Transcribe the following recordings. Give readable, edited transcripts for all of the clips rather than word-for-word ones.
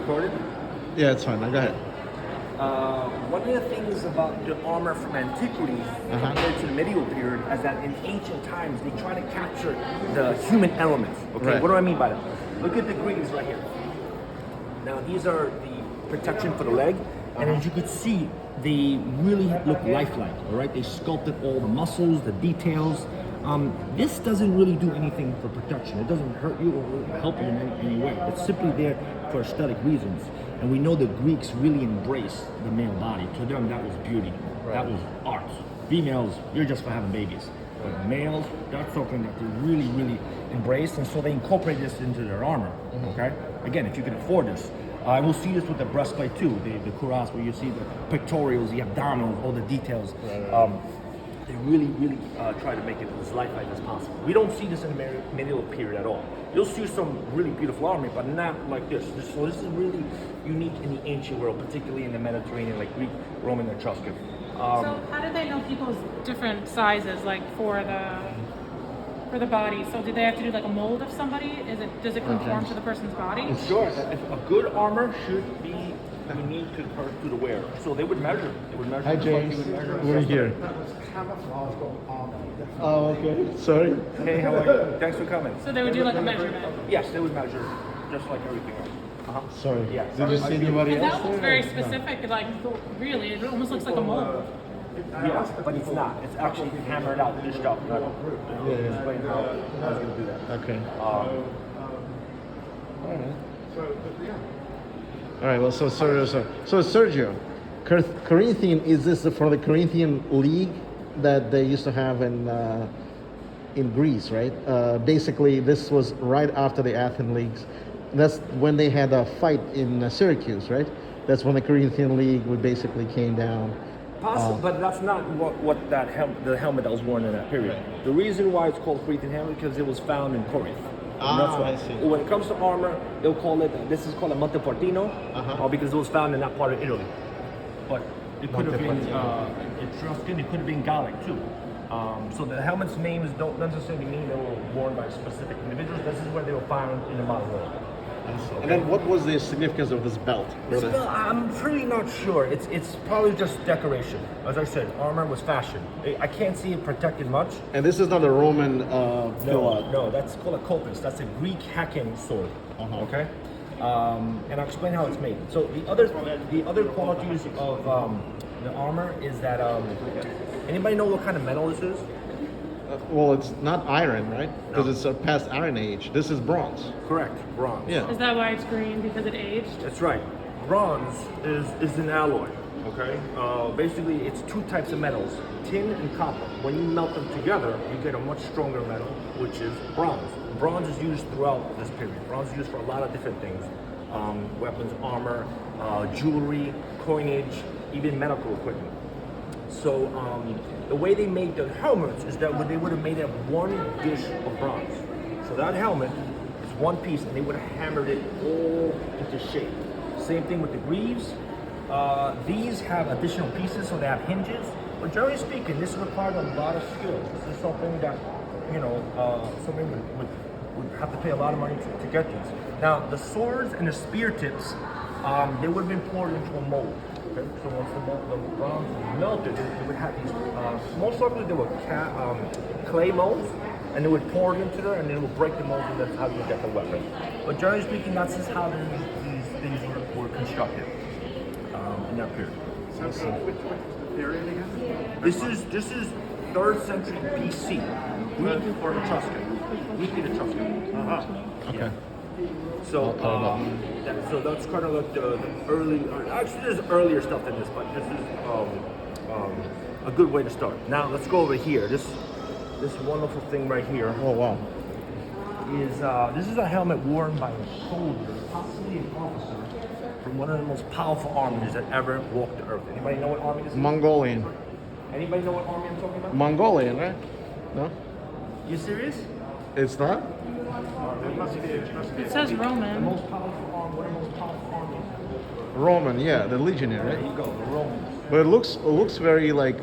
recorded? Yeah, it's fine. Now go ahead. One of the things about the armor from antiquity compared to the medieval period is that in ancient times they try to capture the human elements. Okay, Right. what do I mean by that? Look at the greaves right here. Now these are the protection for the leg, and as you can see, they really look lifelike. All right, they sculpted all the muscles, the details. This doesn't really do anything for protection. It doesn't hurt you or help you in any way. It's simply there for aesthetic reasons. And we know the Greeks really embraced the male body. To them, that was beauty. Right. That was art. Females, you're just for having babies. But males, that's something that they really, really embraced. And so they incorporate this into their armor. Okay? Again, if you can afford this. And we'll see this with the breastplate too, the cuirass, where you see the pectorials, the abdominals, all the details. Right. They really, really try to make it as lifelike as possible. We don't see this in the medieval period at all. You'll see some really beautiful armor, but not like this. So this is really unique in the ancient world, particularly in the Mediterranean, like Greek, Roman, and Etruscan. So how did they know people's different sizes, like for the body? So did they have to do like a mold of somebody? Does it conform to the person's body? Sure. A good armor should be unique to the wearer. So they would measure. Hi, James. We're here. Oh, okay. Sorry. Hey, how are you? Thanks for coming. So they would do like a measurement. Yes, they would measure just like everything else. Sorry. Yeah. Did you see anybody Because else that looks there? very specific. Like really, it almost looks like a mold. Yes, but it's not. It's actually hammered out, dished out. Yeah. Explain how I was going to do that. Okay. Um, All right. All right. Well, so Sergio, Corinthian, is this for the Corinthian League that they used to have in Greece, right? Basically, this was right after the Athens Leagues. That's when they had a fight in Syracuse, right? That's when the Corinthian League basically came down. Possible, but that's not what the helmet that was worn in that period. The reason why it's called Corinthian helmet because it was found in Corinth. I see. When it comes to armor, they'll call it. This is called a Monteportino, because it was found in that part of Italy. But it could have been Etruscan. It could have been Gallic too. So the helmet's names don't necessarily mean they were worn by specific individuals. This is where they were found in the modern world. Okay. And then what was the significance of this belt? I'm really not sure. It's probably just decoration. As I said, armor was fashion. I can't see it protected much. And this is not a Roman No, that's called a kopis. That's a Greek hacking sword. Okay? And I'll explain how it's made. So the other qualities of the armor is that anybody know what kind of metal this is? Well, it's not iron, right? Because it's past Iron Age. This is bronze. Correct, bronze. Yeah. Is that why it's green? Because it aged? That's right. Bronze is an alloy. Okay. Basically, it's two types of metals: tin and copper. When you melt them together, you get a much stronger metal, which is bronze. Bronze is used throughout this period. Bronze is used for a lot of different things: weapons, armor, jewelry, coinage, even medical equipment. So the way they made the helmets is that they would have made it one dish of bronze. So that helmet is one piece, and they would have hammered it all into shape. Same thing with the greaves. These have additional pieces, so they have hinges. But generally speaking, this requires a lot of skill. This is something that somebody would have to pay a lot of money to get these. Now, the swords and the spear tips, they would have been poured into a mold. Okay? So once the bronze was melted, they would have these, most likely they were clay molds, and they would pour it into there, and then it would break the mold, and that's how you would get the weapon. But generally speaking, that's just how these things were constructed in that period. So which period again? This is 3rd century BC, Greek or Etruscan. Greek and Etruscan. Okay. Yeah. So, so that's kind of like the early. Actually, there's earlier stuff than this, but this is a good way to start. Now let's go over here. This wonderful thing right here. Oh wow. This is a helmet worn by a soldier, possibly an officer, from one of the most powerful armies that ever walked the earth. Anybody know what army this is? Mongolian. Anybody know what army I'm talking about? Mongolian, right? No? You serious? It's not? It says The Roman. most powerful army, one of the most powerful armies. Roman, yeah, the legionary, There right? you go, the Romans. But it looks very like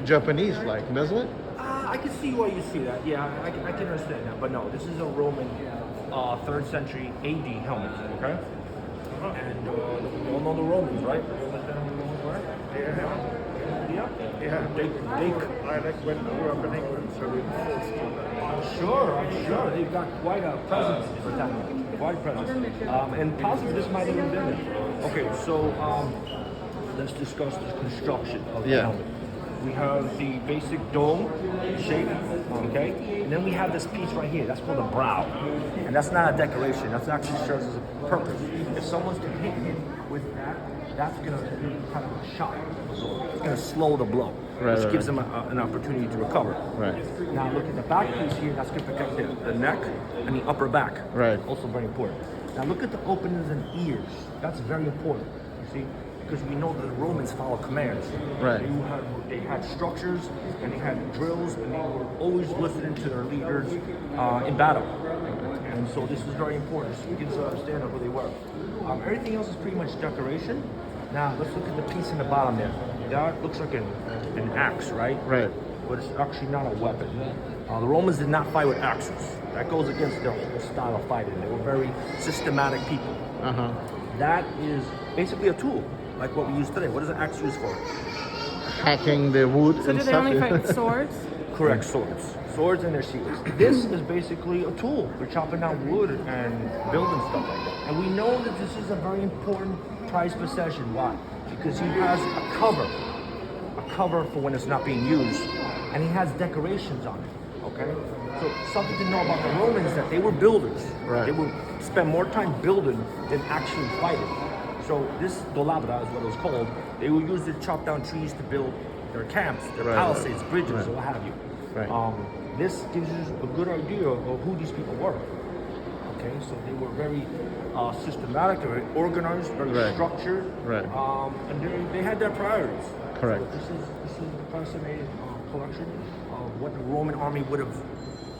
Japanese like, doesn't it? I can see why you see that. Yeah, I can understand that. But no, this is a Roman 3rd century AD helmet, okay? And you all know the Romans, right? You understand who the Romans were? Yeah. I like when we grew up in England, so we were forced to. I'm sure. They've got quite a presence for that. Quite a presence. And possibly this might have even been it. Okay, so let's discuss the construction of the Yeah. helmet. We have the basic dome shape, okay? And then we have this piece right here, that's called a brow. And that's not a decoration, that actually serves as a purpose. If someone's to hit it with that, that's gonna be kind of a shock. So it's gonna slow the blow, which gives them an opportunity to recover. Right. Now look at the back piece here, that's gonna protect the neck and the upper back. Right. Also very important. Now look at the openings and ears, that's very important, you see? Because we know that the Romans follow commands. Right. They had structures and they had drills and they were always listening to their leaders in battle. And so this is very important. So you can understand who they were. Everything else is pretty much decoration. Now let's look at the piece in the bottom there. That looks like an axe, right? Right. But it's actually not a weapon. The Romans did not fight with axes. That goes against their whole style of fighting. They were very systematic people. That is basically a tool, like what we use today. What is an axe used for? Hacking the wood So and do they stuff. only fight swords? Correct, swords. Swords and their shields. This is basically a tool for chopping down wood and building stuff like that. And we know that this is a very important prized possession. Why? Because he has a cover for when it's not being used, and he has decorations on it. Okay? So something to know about the Romans that they were builders. Right. They would spend more time building than actually fighting. So this dolabra is what it was called. They would use it to chop down trees to build their camps, their palisades, bridges, or what have you. Right. This gives you a good idea of who these people were. Okay, so they were very systematic, they were very organized, very structured, and they had their priorities. Correct. So this is a fascinating collection of what the Roman army would have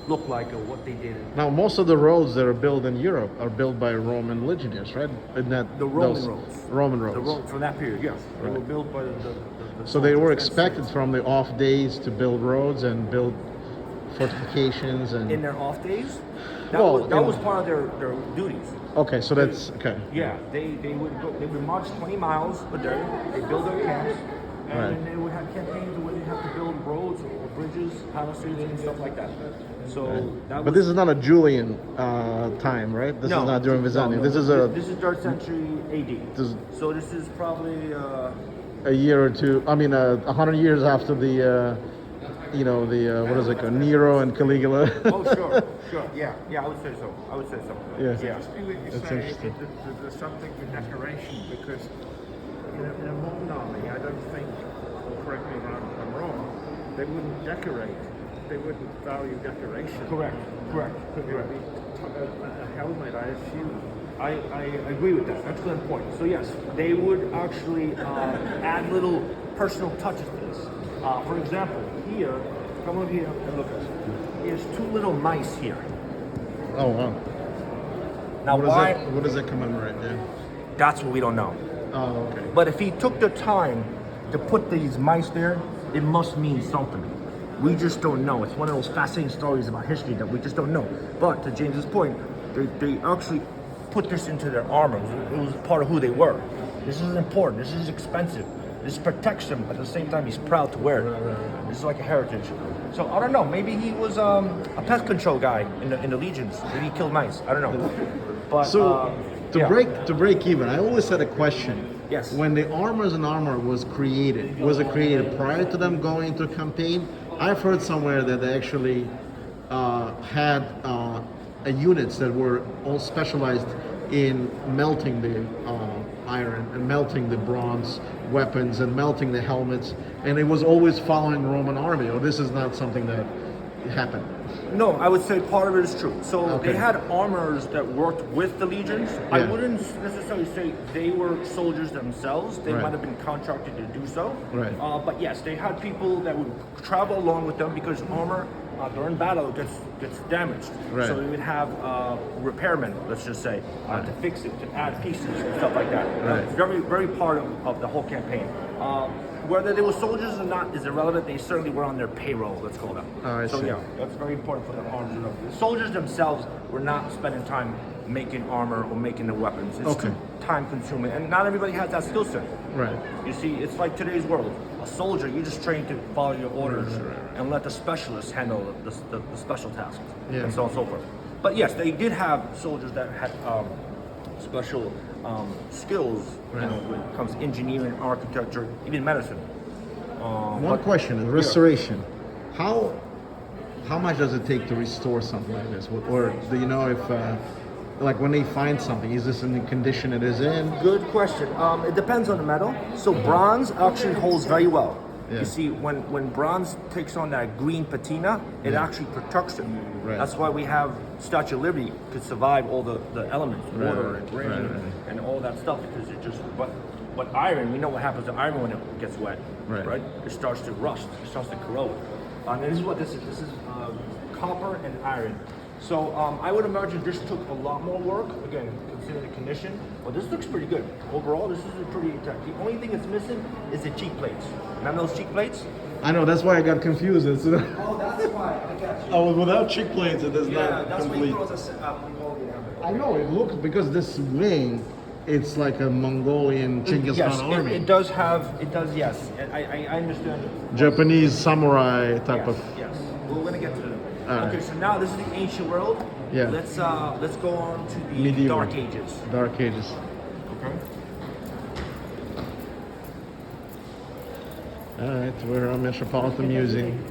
looked like or what they did. Now, most of the roads that are built in Europe are built by Roman legionnaires, right? Isn't that The Roman those roads. Roman The roads. road from that period, yes. They were built by the So they were soldiers. expected from the off days to build roads and build fortifications and. In their off days, that Well, was part of their duties. Okay, so that's okay. Yeah, they would march 20 miles a day. They build their camps, and then they would have campaigns where they have to build roads or bridges, palisades, and stuff like that. So that was. But this is not a Julian time, right? This is not during Byzantium. No, This is a This is 3rd century AD. This is- So this is probably. a year or two. I mean, 100 years after the, what is it called, Nero and Caligula. Oh, sure. Yeah, I would say so. Yeah. Yeah. That's Say interesting. that there's something with decoration because in a modern army, I don't think, correct me if I'm wrong, they wouldn't decorate. They wouldn't value decoration. Correct. It would be a helmet, I assume. I agree with that. Excellent point. So yes, they would actually add little personal touches to this. For example, here, come over here and look at this. There's 2 little mice here. Oh, wow. Now What does that commemorate? Yeah. That's what we don't know. Oh, okay. But if he took the time to put these mice there, it must mean something. We just don't know. It's one of those fascinating stories about history that we just don't know. But to James's point, they actually put this into their armor. It was part of who they were. This is important. This is expensive. This protects him, but at the same time, he's proud to wear it. This is like a heritage. So I don't know. Maybe he was a pest control guy in the legions. Maybe he killed mice. I don't know. But So yeah. to break even, I always had a question. Yes. When the armors and armor was it created prior to them going into a campaign? I've heard somewhere that they actually had units that were all specialized in melting the iron and melting the bronze weapons and melting the helmets, and it was always following Roman army. Or this is not something that happened. No, I would say part of it is true. So Okay. they had armors that worked with the legions. I Yeah. wouldn't necessarily say they were soldiers themselves. They Right. might have been contracted to do so. Right. But yes, they had people that would travel along with them because armor during battle gets damaged. Right. So we would have repairmen, let's just say, to fix it, to add pieces and stuff like that. Right. Very, very part of the whole campaign. Whether they were soldiers or not is irrelevant. They certainly were on their payroll, let's call them. Oh, I so see. yeah, that's very important for the arms. The soldiers themselves were not spending time making armor or making the weapons. It's Okay. too time consuming, and not everybody has that skill set. Right. You see, it's like today's world. A soldier, you're just trained to follow your orders and let the specialists handle the special tasks Yeah. and so on and so forth. But yes, they did have soldiers that had special skills, you know, when it comes to engineering, architecture, even medicine. One question is restoration. How much does it take to restore something like this? Or do you know if, like when they find something, is this in the condition it is in? Good question. It depends on the metal. So bronze actually holds very well. Yeah. You see, when bronze takes on that green patina, it actually protects it. Right. That's why we have Statue of Liberty could survive all the elements, water and rain and all that stuff, because it just. But iron, we know what happens to iron when it gets wet, Right. It starts to rust. It starts to corrode. And this is what this is. This is copper and iron. So I would imagine this took a lot more work, again, considering the condition, but this looks pretty good. Overall, this is a pretty intact. The only thing that's missing is the cheek plates. Remember those cheek plates? I know, that's why I got confused. It's, Oh, that's why. I got you. oh, without cheek plates, it is Yeah, not that's why he complete. throws us Mongolian helmet. I know, it looks, because this wing, it's like a Mongolian Genghis Yes, Khan army. it does have, it does, yes. I understand. Japanese samurai type Yes, of. yes. We're gonna get to them. All Okay, right. so now this is the ancient world. Yeah. Let's go on to the Medieval. Dark Ages. Dark Ages. Okay. All right, we're at Metropolitan Museum.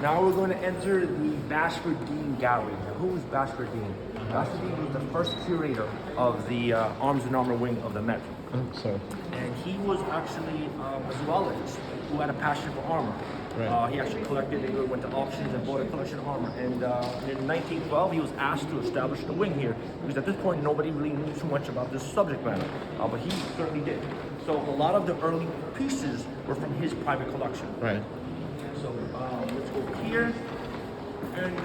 Now we're going to enter the Bashford-Dean Gallery. Now, who was Bashford-Dean? Bashford-Dean was the first curator of the Arms and Armor wing of the Met. Oh, sorry. And he was actually a zoologist who had a passion for armor. Right. He actually collected, he went to auctions and bought a collection of armor. And in 1912, he was asked to establish the wing here, because at this point, nobody really knew too much about this subject matter, but he certainly did. So a lot of the early pieces were from his private collection. Right. So let's go here, and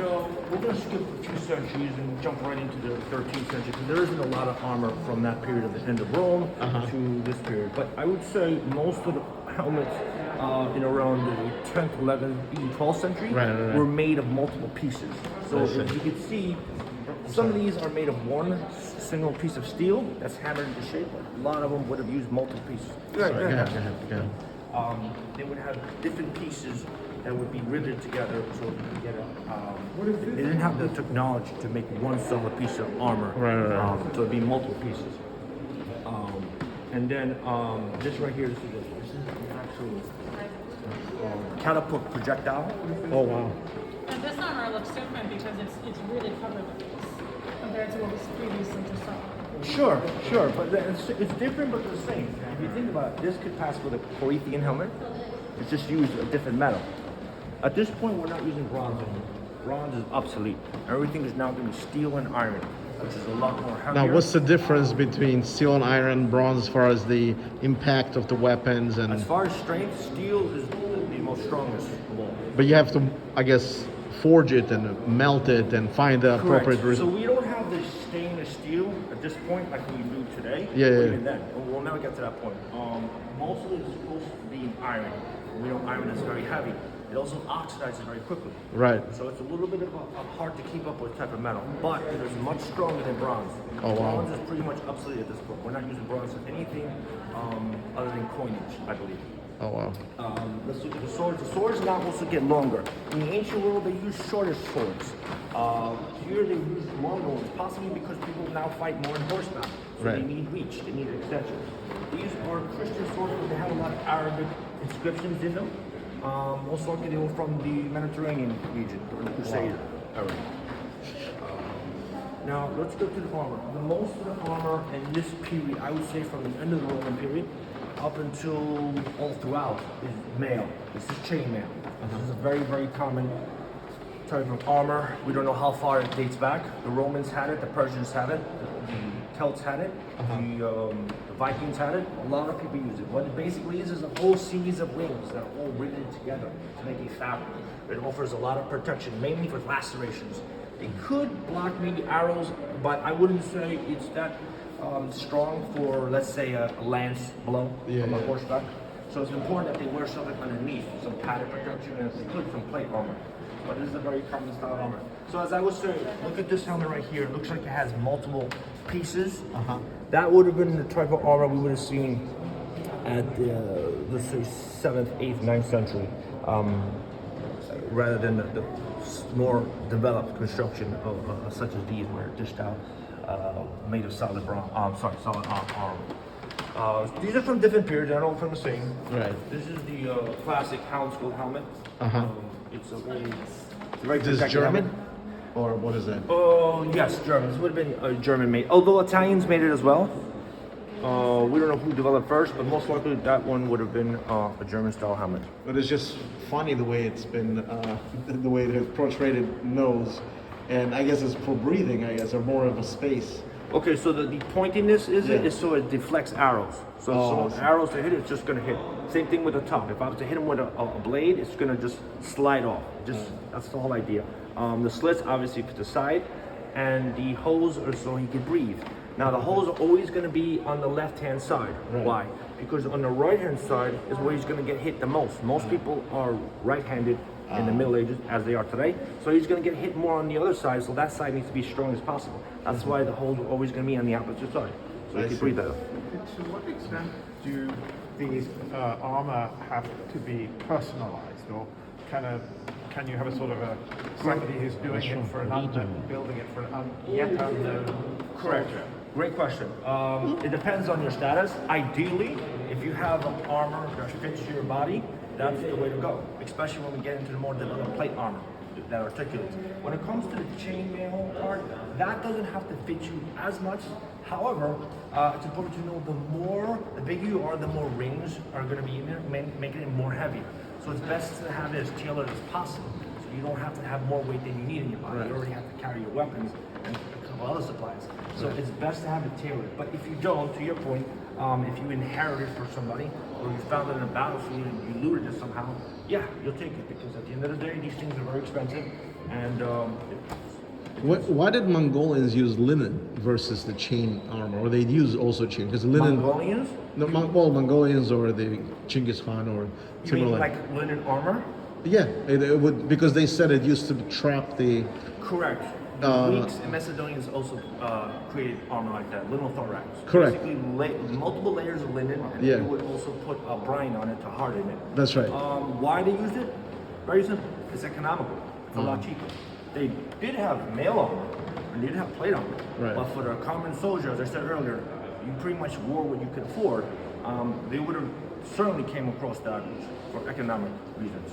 we're going to skip a few centuries and jump right into the 13th century, because there isn't a lot of armor from that period of the end of Rome to this period. But I would say most of the helmets in around the 10th, 11th, even 12th century were made of multiple pieces. So as you can see, some of these are made of one single piece of steel that's hammered into shape. A lot of them would have used multiple pieces. Go ahead. They would have different pieces that would be riveted together so you can get a. They didn't have the technology to make one solid piece of armor. So it'd be multiple pieces. And then this right here, this is an actual catapult projectile. Oh, wow. And this armor looks different because it's really covered with this compared to what was previously just saw. Sure, but it's different, but the same. If you think about it, this could pass for the Corinthian helmet. It's just used a different metal. At this point, we're not using bronze anymore. Bronze is obsolete. Everything is now going to be steel and iron, which is a lot more heavier. Now, what's the difference between steel and iron, bronze, as far as the impact of the weapons and? As far as strength, steel is the most strongest of all. But you have to, I guess, forge it and melt it and find the appropriate. So we don't have the stainless steel at this point like we do today. Yeah, or yeah. Even then, we'll never get to that point. Most of it is supposed to be iron. We know iron is very heavy. It also oxidizes very quickly. Right. So it's a little bit of a hard to keep up with type of metal, but it is much stronger than bronze. Oh, wow. Bronze is pretty much obsolete at this point. We're not using bronze for anything other than coinage, I believe. Oh, wow. Let's look at the swords. The swords now also get longer. In the ancient world, they used shorter swords. Here they use longer ones, possibly because people now fight more in horseback. So Right. they need reach, they need extensions. These are Christian swords, but they have a lot of Arabic inscriptions in them. Most likely they were from the Mediterranean region during the Crusade era. Now let's go to the armor. The most of the armor in this period, I would say from the end of the Roman period up until all throughout, is mail. This is chain mail. This is a very, very common type of armor. We don't know how far it dates back. The Romans had it, the Persians had it, the Celts had it, the Vikings had it. A lot of people use it. What it basically is a whole series of rings that are all riveted together to make a fabric. It offers a lot of protection, mainly for lacerations. It could block maybe arrows, but I wouldn't say it's that strong for, let's say, a lance blow from a horseback. So it's important that they wear something underneath, some padded protection, and if they could, some plate armor. but this is a very common style armor. So as I was saying, look at this helmet right here. It looks like it has multiple pieces. That would have been the type of armor we would have seen at the, let's say, 7th, 8th, 9th century, rather than the more developed construction of such as these, where they're dished out, made of solid bronze. Solid armor. These are from different periods. They're all from the same. Right. This is the classic Hound School helmet. It's a very This is protected German, helmet. or what is that? Oh yes, German. This would have been a German made. Although Italians made it as well. We don't know who developed first, but most likely that one would have been a German style helmet. But it's just funny the way it's been, the way they've portrayed it nose, and I guess it's for breathing. I guess, or more of a space. Okay, so the pointiness is Yeah. so it deflects arrows. So, Oh, I see. arrows to hit it's just gonna hit. Same thing with the top. If I was to hit him with a blade, it's gonna just slide off. That's the whole idea. The slits obviously to the side, and the holes are so he can breathe. Now the holes are always gonna be on the left-hand side. Right. Why? Because on the right-hand side is where he's gonna get hit the most. Most people are right-handed in the Middle Ages, as they are today. So he's going to get hit more on the other side, so that side needs to be strong as possible. That's why the holes are always going to be on the opposite side, so he can breathe better. To what extent do these armor have to be personalized, or can you have a sort of a somebody who's doing it for an unknown, building it for an yet unknown Correct. soldier? Great question. It depends on your status. Ideally, if you have an armor that fits your body, that's the way to go, especially when we get into the more developed plate armor that articulates. When it comes to the chainmail part, that doesn't have to fit you as much. However, it's important to know the bigger you are, the more rings are going to be in there, making it more heavier. So it's best to have it as tailored as possible. So you don't have to have more weight than you need in your body. You already have to carry your weapons and a couple other supplies. So it's best to have it tailored. But if you don't, to your point, if you inherit it for somebody, or you found it in a battlefield and you looted it somehow, yeah, you'll take it, because at the end of the day, these things are very expensive. And Why did Mongolians use linen versus the chain armor, or they use also chain? Because linen. Mongolians, No, Mongolians or the Genghis Khan or you mean Timberland. like linen armor? Yeah, it would, because they said it used to trap the. Correct. The Greeks and Macedonians also created armor like that, linothorax. Correct. Basically, multiple layers of linen, and Yeah. they would also put a brine on it to harden it. That's right. Why they used it? Very simple. It's economical. It's a lot cheaper. They did have mail armor, and they did have plate armor. Right. But for the common soldier, as I said earlier, you pretty much wore what you could afford. They would have certainly came across that for economic reasons.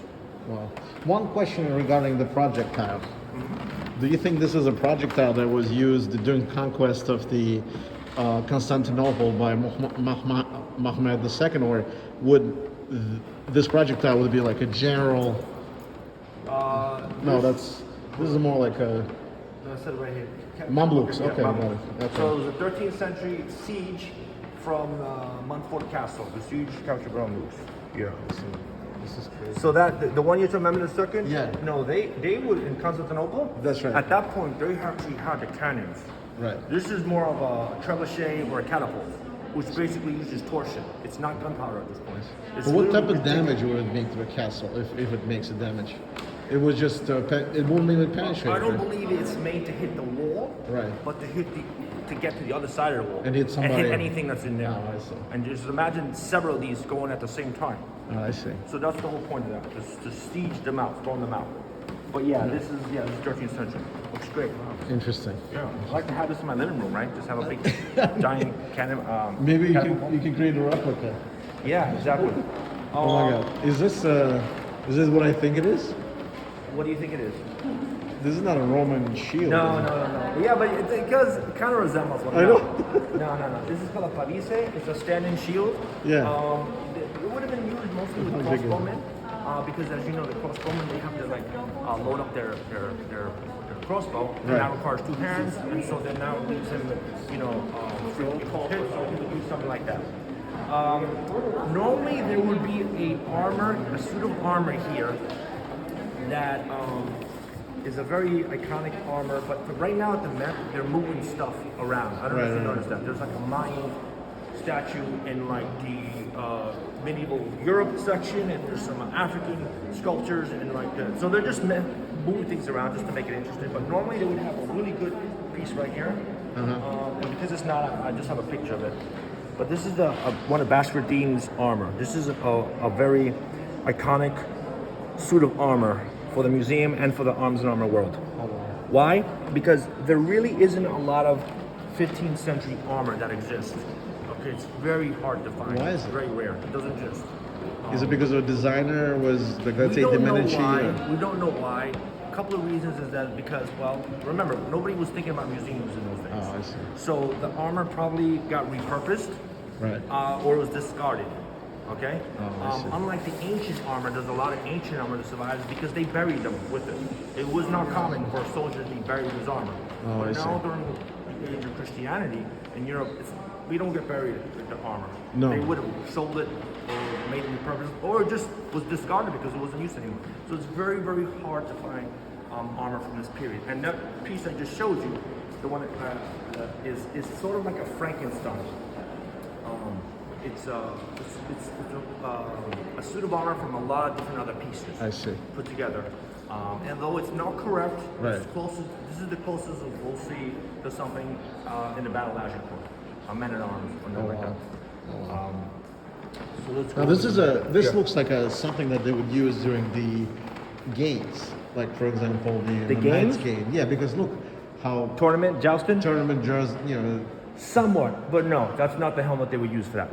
Wow. One question regarding the projectile. Do you think this is a projectile that was used during conquest of the Constantinople by Mohammed II, or would this projectile would be like a general? No, this is more like a No, I said it right here. Mamluks. Yeah, Okay, Mamluks. got it. Okay. So it was a 13th century siege from Montfort Castle, the siege captured by Mamluks. Yeah. This is crazy. So that the one you're talking about in a second? Yeah. No, they would in Constantinople. That's right. At that point, they actually had the cannons. Right. This is more of a trebuchet or a catapult, which basically uses torsion. It's not gunpowder at this point. It's But what type literally of damage would it make to a castle if it makes a damage? It was just it won't even penetrate. I don't right? believe it's made to hit the wall, Right. but to get to the other side of the wall And hit somebody. hit anything that's in there. Oh, I see. And just imagine several of these going at the same time. Oh, I see. So that's the whole point of that, to siege them out, throw them out. But yeah, this is 13th century. Looks great. Interesting. Yeah, I'd like to have this in my living room, right? Just have a big giant cannon. Maybe you catapult. can create a replica. Yeah, exactly. Oh my God! Is this what I think it is? What do you think it is? This is not a Roman shield. No. Yeah, but it kind of resembles one. I know. No. This is called a pavise. It's a standing shield. Yeah. It would have been used mostly with How big is it? crossbowmen, because as you know, the crossbowmen they have to load up their crossbow, and Right. that requires two hands, and so then now it leaves him, free to call hit, so he would do something like that. Normally there would be a suit of armor here that is a very iconic armor, but right now at the Met, they're moving stuff around. I don't know if you Right. noticed that. There's like a Mayan statue in like the medieval Europe section, and there's some African sculptures and like that. So they're just moving things around just to make it interesting. But normally they would have a really good piece right here. And because it's not, I just have a picture of it. But this is one of Bashford Dean's armor. This is a very iconic suit of armor for the museum and for the arms and armor world. Why? Because there really isn't a lot of 15th century armor that exists. Okay, it's very hard to find. Why is It's it? very rare. It doesn't exist. Is it because the designer was, like, let's say, We don't know Domenici? why. or- We don't know why. A couple of reasons is that because, well, remember, nobody was thinking about museums in those days. Oh, I see. So the armor probably got repurposed Right. or was discarded. Okay? Oh, I see. Unlike the ancient armor, there's a lot of ancient armor that survives because they buried them with it. It was not common for a soldier to be buried with his armor. Oh, But I see. now during the age of Christianity in Europe, we don't get buried with the armor. No. They would have sold it or made it repurposed or it just was discarded because it wasn't used anymore. So it's very, very hard to find armor from this period. And that piece I just showed you, the one that is sort of like a Frankenstein. It's a suit of armor from a lot of different other pieces. I see. Put together. And though it's not correct, Right. this is the closest we'll see to something in the Battle of Agincourt, a men at arms or nothing like wow. that. So let's Now go this to is the- this yeah. looks like something that they would use during the games, like for example the games? Knights game. Yeah, because look how Tournament, jousting? tournament just Somewhat, but no, that's not the helmet they would use for that.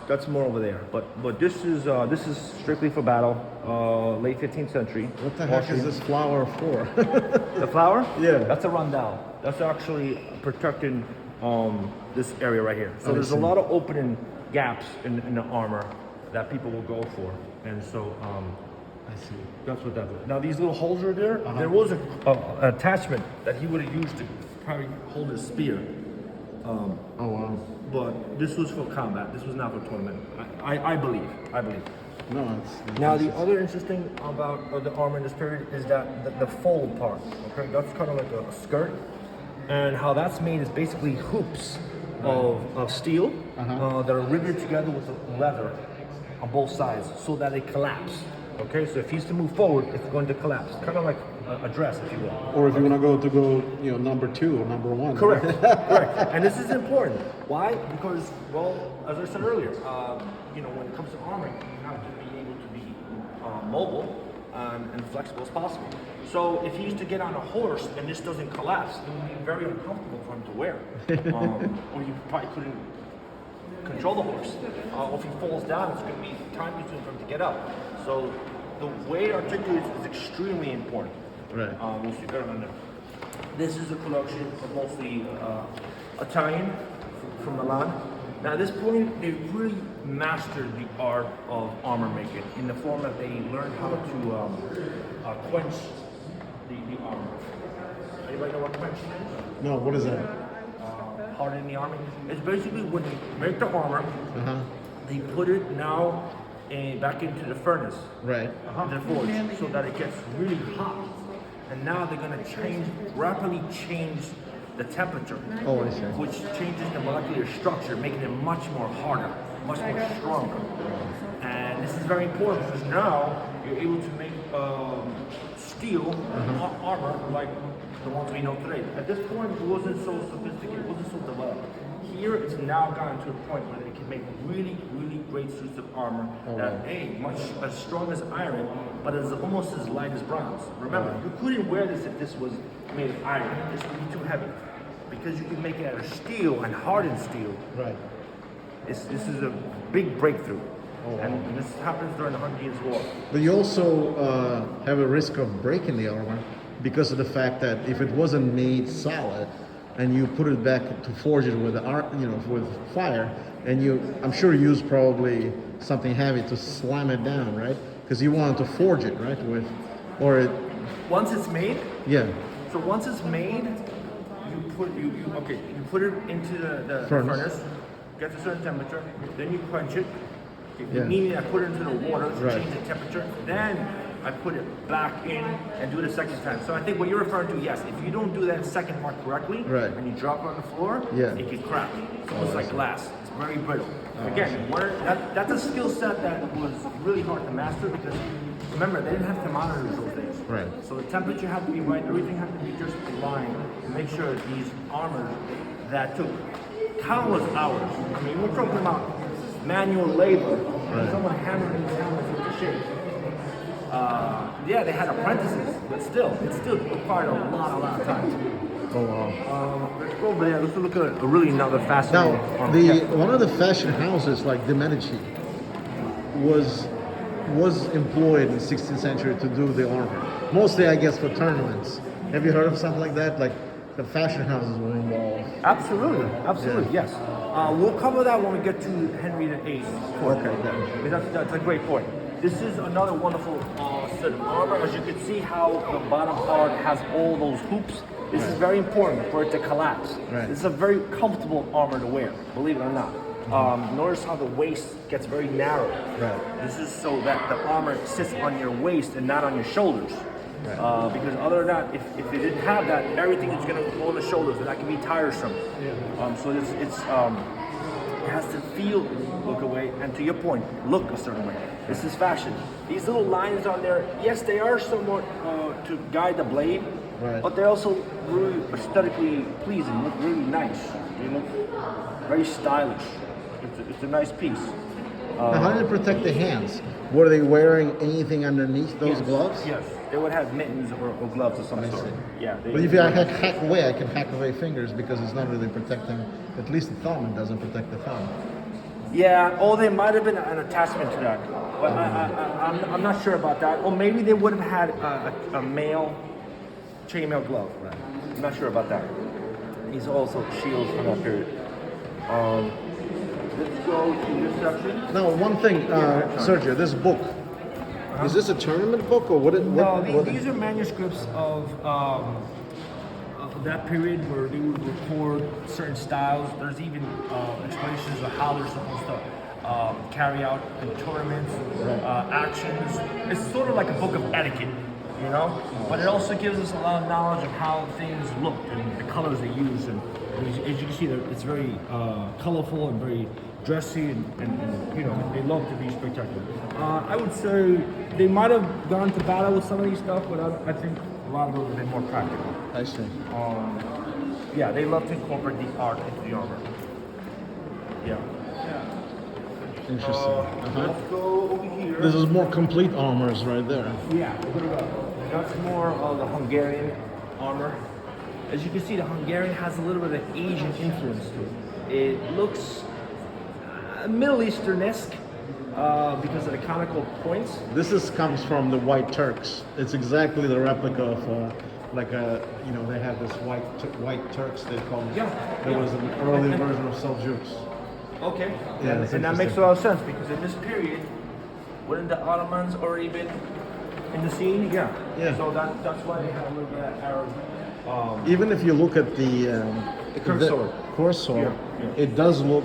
That's more over there. But this is strictly for battle. Late 15th century. what the heck is this flower for? The flower? Yeah. That's a rondelle. That's actually protecting this area right here. So I there's a see. lot of opening gaps in the armor that people will go for, and so I see. that's what that is. Now these little holes are there. There was an attachment that he would have used to probably hold his spear. Oh wow. But this was for combat. This was not for tournament. I believe. No, it's Now the other interesting about the armor in this period is that the fold part. Okay, that's kind of like a skirt, and how that's made is basically hoops of steel that are riveted together with the leather on both sides so that they collapse. Okay, so if he's to move forward, it's going to collapse, kind of like a dress, if you will. or if you want to go number 2 or number 1. Correct, correct. And this is important. Why? Because, well, as I said earlier, when it comes to armor, you have to be able to be mobile and flexible as possible. So if he used to get on a horse and this doesn't collapse, it would be very uncomfortable for him to wear. Or you probably couldn't control the horse. Or if he falls down, it's going to be time consuming for him to get up. So the way it articulates is extremely important. Right. We'll see better on there. This is a collection of mostly Italian from Milan. Now at this point, they really mastered the art of armor making in the form that they learned how to quench the armor. Anybody know what quench is? No, what is that? Hardening the armor. It's basically when they make the armor, they put it now back into the furnace. Right. The forge, so that it gets really hot. And now they're going to rapidly change the temperature, Oh, I see. which changes the molecular structure, making it much more harder, much more stronger. And this is very important because now you're able to make steel armor like the ones we know today. At this point, it wasn't so sophisticated, it wasn't so developed. Here, it's now gotten to a point where they can make really, really great suits of armor that much as strong as iron, but is almost as light as bronze. Remember, you couldn't wear this if this was made of iron. This would be too heavy. Because you can make it out of steel and hardened steel. Right. This is a big breakthrough. And this happens during the 100 Years' War. But you also have a risk of breaking the armor because of the fact that if it wasn't made solid and you put it back to forge it with with fire, and I'm sure you use probably something heavy to slam it down, right? Because you want to forge it, right? Once it's made, yeah. so once it's made, you put it into the furnace, gets a certain temperature, then you quench it. Yeah. Meaning I put it into the water to Right. change the temperature. Then I put it back in and do it a second time. So I think what you're referring to, yes, if you don't do that second mark correctly, Right. and you drop it on the floor, Yeah. it can crack. It's almost like glass. It's very brittle. Again, that's a skill set that was really hard to master because remember they didn't have thermometers those days. Right. So the temperature had to be right. Everything had to be just aligned to make sure these armors that took countless hours. I mean, we're talking about manual labor. Someone hammering these helmets into shape. Yeah, they had apprentices, but still, it still required a lot of time. Oh wow. Let's go over there. Let's look at a really another fascinating. Now, one of the fashion houses like the Medici was employed in the 16th century to do the armor. Mostly, I guess, for tournaments. Have you heard of something like that? Like the fashion houses were involved. Absolutely, yes. We'll cover that when we get to Henry VIII. Okay. That's a great point. This is another wonderful set of armor. As you can see how the bottom part has all those hoops. This is very important for it to collapse. Right. This is a very comfortable armor to wear, believe it or not. Notice how the waist gets very narrow. Right. This is so that the armor sits on your waist and not on your shoulders. Right. Because other than that, if they didn't have that, everything is going to go on the shoulders, and that can be tiresome. So it has to feel, look away, and to your point, look a certain way. This is fashion. These little lines on there, yes, they are somewhat to guide the blade, Right. but they're also really aesthetically pleasing, look really nice. They look very stylish. It's a nice piece. Now, how did it protect the hands? Were they wearing anything underneath those gloves? Yes, they would have mittens or gloves of some sort. Yeah. But if I hack away, I can hack away fingers because it's not really protecting, at least the thumb, it doesn't protect the thumb. Yeah, or there might have been an attachment to that. But I'm not sure about that. Or maybe they would have had a male chainmail glove. Right. I'm not sure about that. These are also shields from that period. Let's go to this section. Now, one thing, Sergio, this book, is this a tournament book or what? These are manuscripts of that period where they would record certain styles. There's even explanations of how they're supposed to carry out in tournaments, actions. It's sort of like a book of etiquette, you know? But it also gives us a lot of knowledge of how things look and the colors they use. And as you can see, it's very colorful and very dressy, and you know, they love to be spectacular. I would say they might have gone to battle with some of these stuff, but I think a lot of them have been more practical. I see. Yeah, they love to incorporate the art into the armor. Yeah. Interesting. Let's go over here. This is more complete armors right there. Yeah, that's more of the Hungarian armor. As you can see, the Hungarian has a little bit of Asian influence to it. It looks Middle Eastern-esque because of the conical points. This comes from the White Turks. It's exactly the replica of you know, they have this white Turks they call them. Yeah. There was an early version of Seljuks. Okay. Yeah, and that makes a lot of sense because in this period, wouldn't the Ottomans already been in the scene? Yeah. Yeah. So that's why they have a little bit of Arab. Even if you look at the cursor, Yeah. it does look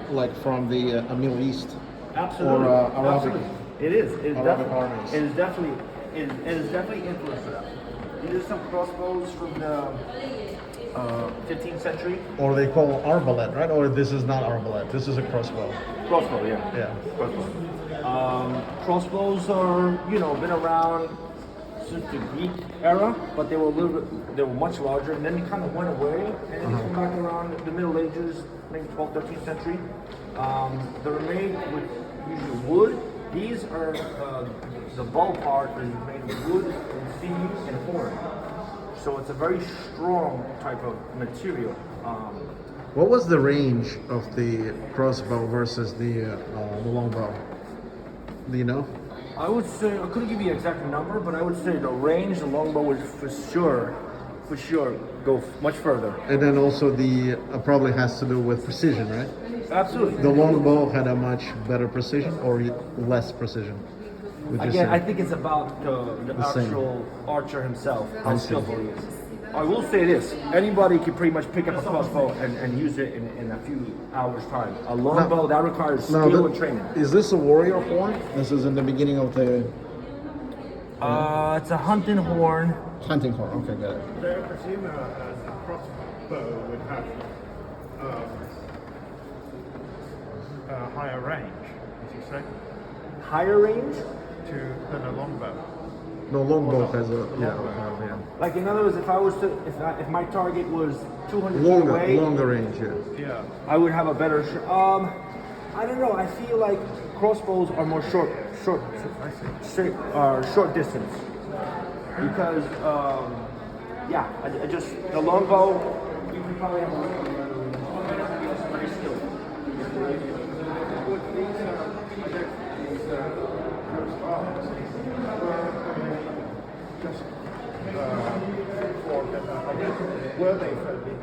like from the Middle East. Absolutely. Or Arabic. Absolutely. It is. It is Arabic definitely. armies. It is definitely. It is definitely influenced that. These are some crossbows from the 15th century. Or they call arbalete, right? Or this is not arbalete. This is a crossbow. Crossbow, yeah. Yeah. Crossbow. Crossbows are, you know, been around since the Greek era, but they were much larger, and then they kind of went away, and then they came back around the Middle Ages, maybe 12th, 13th century. They're made with usually wood. These are, the bow part is made of wood and sinew and horn. So it's a very strong type of material. What was the range of the crossbow versus the longbow? Do you know? I would say, I couldn't give you an exact number, but I would say the range, the longbow would for sure go much further. And then also the probably has to do with precision, right? Absolutely. The longbow had a much better precision or less precision? Would you Again, say? I think it's about the same. actual archer himself, how I see. skillful he is. I will say this, anybody can pretty much pick up a crossbow and use it in a few hours' time. A longbow, that requires skill and training. Is this a warrior horn? This is in the beginning of the... It's a hunting horn. Hunting horn. Okay, got it. I presume a crossbow would have a higher range, as you say, Higher range? than a longbow. No, longbow has a yeah. Like in other words, if I was to, if my target was 200 feet away, Longer range. Yeah. Yeah. I would have a better. I don't know. I feel like crossbows are more short distance because yeah, I just the longbow you can probably have very skilled. Were they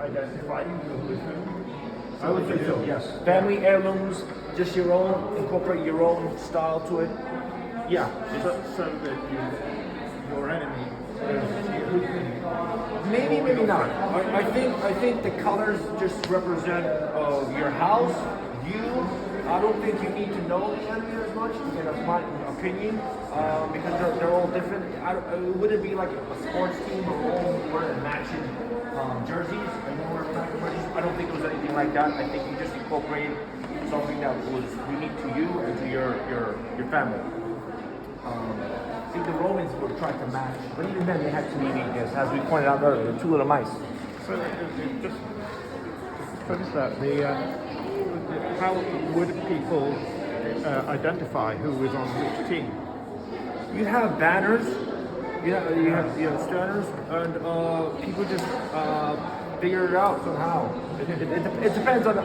identifying who was who? I would say so. Yes. Family heirlooms, just your own. Incorporate your own style to it. Yeah. So that your enemy is you. Maybe not. I think the colors just represent your house, you. I don't think you need to know the enemy as much. Again, that's my opinion, because they're all different. It wouldn't be like a sports team or all wearing matching jerseys. I don't think it was anything like that. I think you just incorporated something that was unique to you and to your family. I think the Romans were trying to match, but even then they had some uniqueness, as we pointed out earlier, the two little mice. So just focus that. How would people identify who was on which team? You have banners, you have standards, and people just figure it out somehow. It depends on the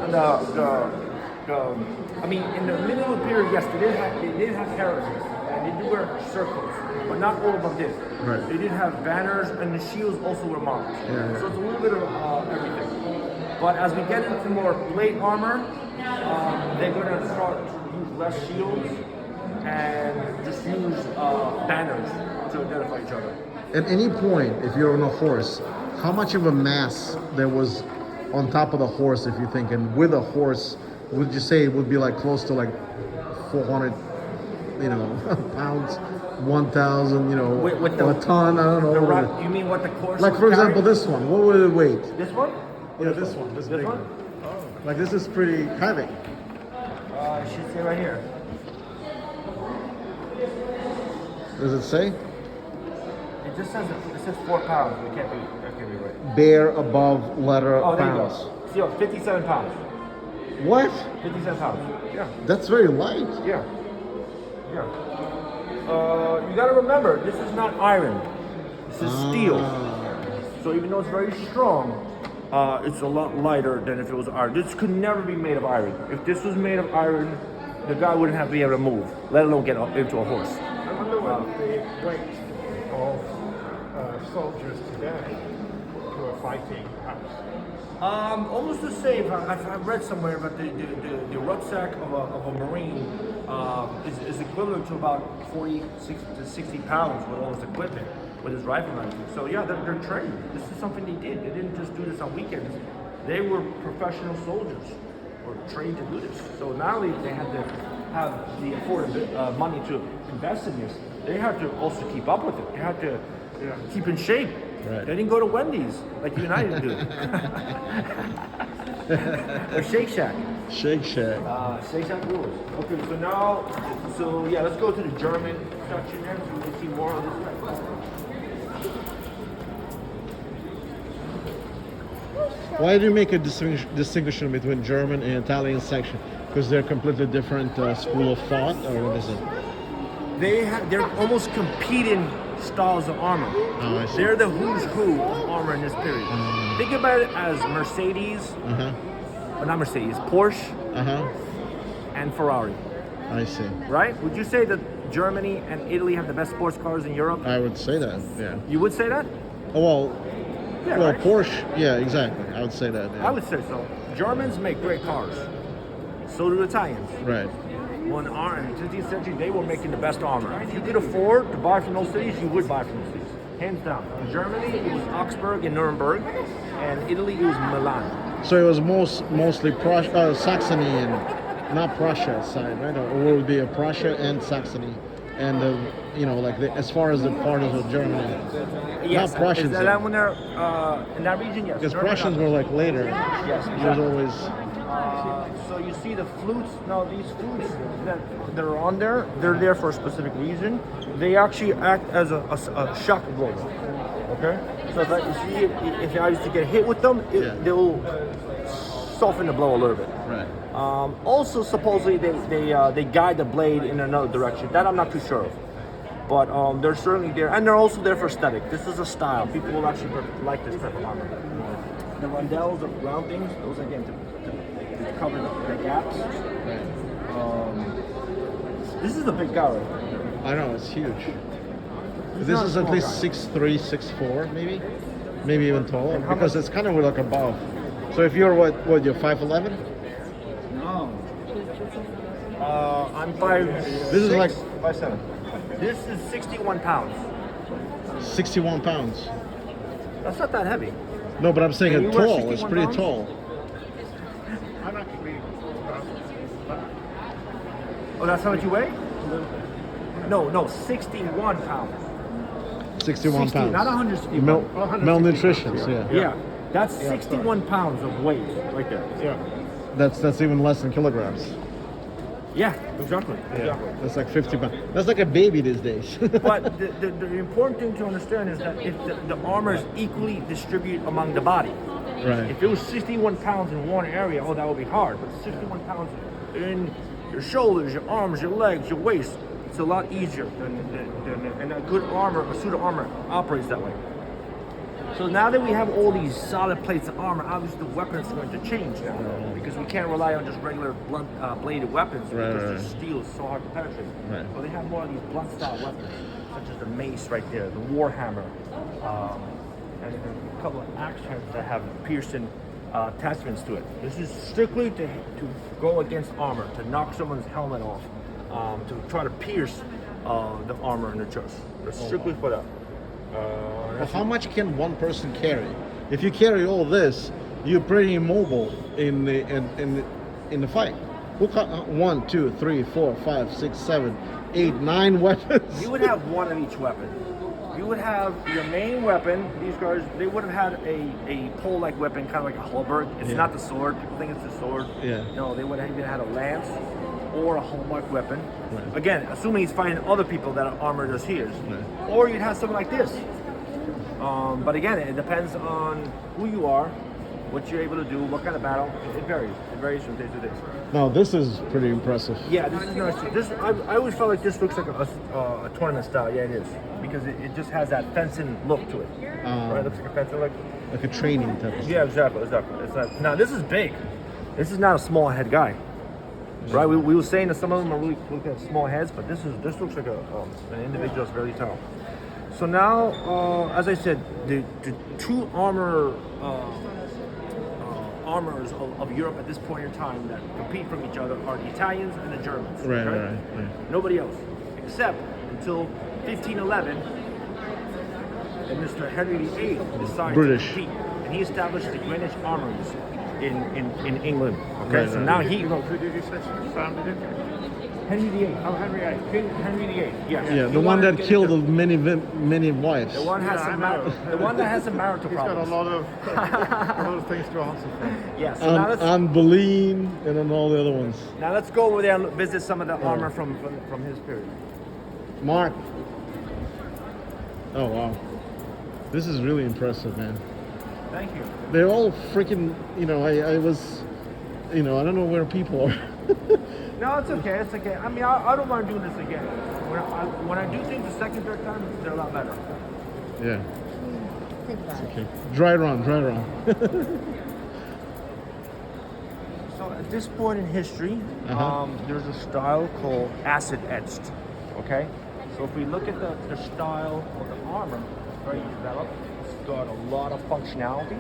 I mean, in the medieval period, yes, they did have heralds, and they did wear circles, but not all of them did. Right. They did have banners, and the shields also were marked. Yeah. So it's a little bit of everything. But as we get into more plate armor, they're going to start to use less shields and just use banners to identify each other. At any point, if you're on a horse, how much of a mass there was on top of the horse, if you think, and with a horse, would you say it would be like close to like 400, pounds, 1,000, With the- a ton? I don't know. You mean what the course Like was for example, carrying? this one. What would it weigh? This one? Yeah, this one. This This big one? one. Like this is pretty heavy. It should say right here. Does it say? It just says it says 4 pounds. That can't be right. Bear above letter Oh, there pounds. you go. See, 57 pounds. What? 57 pounds. Yeah. That's very light. Yeah. Yeah. You got to remember, this is not iron. This is steel. So even though it's very strong, it's a lot lighter than if it was iron. This could never be made of iron. If this was made of iron, the guy wouldn't have to be able to move, let alone get into a horse. I wonder what the weight of soldiers today who are fighting, perhaps. Almost the same. I've read somewhere about the rucksack of a Marine is equivalent to about 40 to 60 pounds with all his equipment, with his rifle and everything. So yeah, they're trained. This is something they did. They didn't just do this on weekends. They were professional soldiers, or trained to do this. So not only they had to have the affordable money to invest in this, they had to also keep up with it. They had to keep in shape. Right. They didn't go to Wendy's like you and I didn't do. Or Shake Shack. Shake Shack. Shake Shack rules. Okay, so now, yeah, let's go to the German section there so we can see more of this. Why do you make a distinction between German and Italian section? Because they're completely different school of thought, or what is it? They're almost competing styles of armor. Oh, I see. They're the who's who of armor in this period. Think about it as Mercedes, or not Mercedes, Porsche, and Ferrari. I see. Right? Would you say that Germany and Italy have the best sports cars in Europe? I would say that. Yeah. You would say that? Oh well. Yeah, Well, right? Porsche. Yeah, exactly. I would say that. Yeah. I would say so. Germans make great cars. So do Italians. Right. Well, in the 15th century, they were making the best armor. If you could afford to buy from those cities, you would buy from those cities. Hands down. In Germany, it was Augsburg and Nuremberg. And Italy, it was Milan. So it was mostly Saxony and not Prussia side, right? Or would it be a Prussia and Saxony and you know, like as far as the parties of Germany, Yes, not Prussians. is that when they're in that region? Yes. Because No, no, no. Prussians were like later. Yes, There's exactly. always So you see the flutes. Now these flutes that are on there, they're there for a specific reason. They actually act as a shock absorber. Okay. So if you see, if I used to get hit with them, they'll soften the blow a little bit. right. Also, supposedly they guide the blade in another direction. That I'm not too sure of. But they're certainly there, and they're also there for aesthetic. This is a style. People will actually like this type of armor. The rondelles, the round things, those again to cover the gaps. Right. This is a big guy. I know, it's huge. He's This not a is at small least guy. 6'3", 6'4", maybe even taller, how because much- it's kind of like above. So if you're what you're 5'11", No. I'm 5'6". This is like 5'7". This is 61 pounds. 61 pounds. That's not that heavy. No, but I'm saying And it's you wear tall. It's 61 pretty pounds? tall. I'm actually. Oh, that's how much you weigh? No, 61 pounds. 61 60, pounds. not 160. Malnutrition. Yeah. Yeah, that's 61 pounds of weight right there. Yeah. That's even less than kilograms. Yeah, exactly. Exactly. That's like 50 pounds. That's like a baby these days. But the important thing to understand is that if the armor is equally distributed among the body, right. if it was 61 pounds in one area, oh, that would be hard. But 61 pounds in your shoulders, your arms, your legs, your waist, it's a lot easier and a good armor, a suit of armor operates that way. So now that we have all these solid plates of armor, obviously the weapon is going to change now because we can't rely on just regular blunt bladed weapons because the steel is so hard to penetrate. Right. So they have more of these blunt style weapons, such as the mace right there, the war hammer, and a couple of axe heads that have piercing attachments to it. This is strictly to go against armor, to knock someone's helmet off, to try to pierce the armor in the chest. They're strictly for that. Well, how much can one person carry? If you carry all this, you're pretty immobile in the fight. Who 1, 2, 3, 4, 5, 6, 7, 8, 9 weapons? You would have one of each weapon. You would have your main weapon. These guys, they would have had a pole-like weapon, kind of like a halberd. It's not the sword. People think it's a sword. Yeah. No, they would have either had a lance or a hallmark weapon. Right. Again, assuming he's fighting other people that are armored as he is. Right. Or you'd have something like this. But again, it depends on who you are, what you're able to do, what kind of battle. It varies. It varies from day to day. Now this is pretty impressive. Yeah, this is nice. This I always felt like this looks like a tournament style. Yeah, it is because it just has that fencing look to it. Right, it looks like a fencing look. Like a training type of Yeah, exactly. It's not, now this is big. This is not a small head guy. Right, we were saying that some of them are really looking at small heads, but this looks like an individual that's very tall. So now, as I said, the two armors of Europe at this point in time that compete from each other are the Italians and the Germans. Right. Nobody else, except until 1511, and Mr. Henry VIII decided British. to compete, and he established the Greenwich armories in England. Okay, so now he. Who did you say founded it? Henry VIII. Oh, Henry VIII. Henry VIII. Yes. Yeah, He the one wanted that to get killed into- many wives. The one has Yeah, some. I know. The one that has some marital He's got problems. a lot of things to answer for. Yes. So Anne Boleyn and then all the other ones. now let's go over there and visit some of the armor from his period. Mark. Oh wow, this is really impressive, man. Thank you. They're all freaking. I was. I don't know where people are. No, it's okay. It's okay. I mean, I don't mind doing this again. When I do things the second, third time, they're a lot better. Yeah. Think about it. Okay. Dry run. So at this point in history, Uh-huh. there's a style called acid etched. Okay, so if we look at the style of the armor, very developed. It's got a lot of functionality.